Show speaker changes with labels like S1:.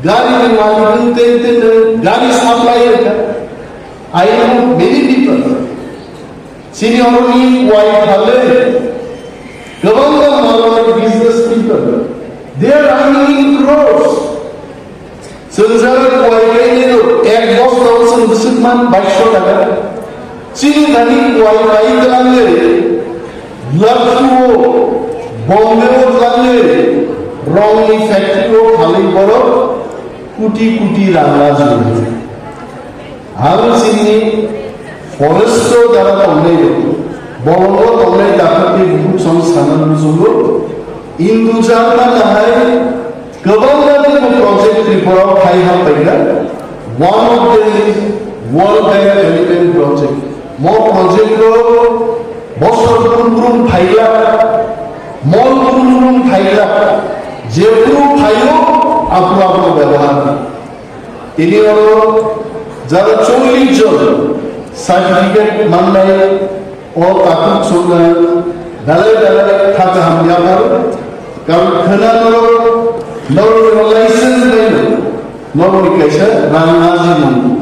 S1: Gari Malikan, Gari supplier. I know many people. Seniority, white collar, government business people. They are earning crores. So the other white এক বস তখন মুসলমান 2200 টাকা চিনি ধানি Y লাগলে লাখো বম্বেও লাগলে রংনি ফ্যাক্টরিও খালি বড় কোটি কোটি রান্না জুড়ে আর চিনি ফরেস্ট দ্বারা তমলাই বড় তমলাই দাখাতে বহুত সংস্থান জন্য ইন্দুজানা নাহাই Government project report I have taken. One of them is World Bank Development Project. More project ko bosor room phaila, more room phaila. Je room phailo apno apno ব্যবহার। ini holo jara 40 জন certificate মাননাই ও তাকুক সঙ্গে dalai dalai থাকা হামলা কর কারণ খানানো No license, no communication,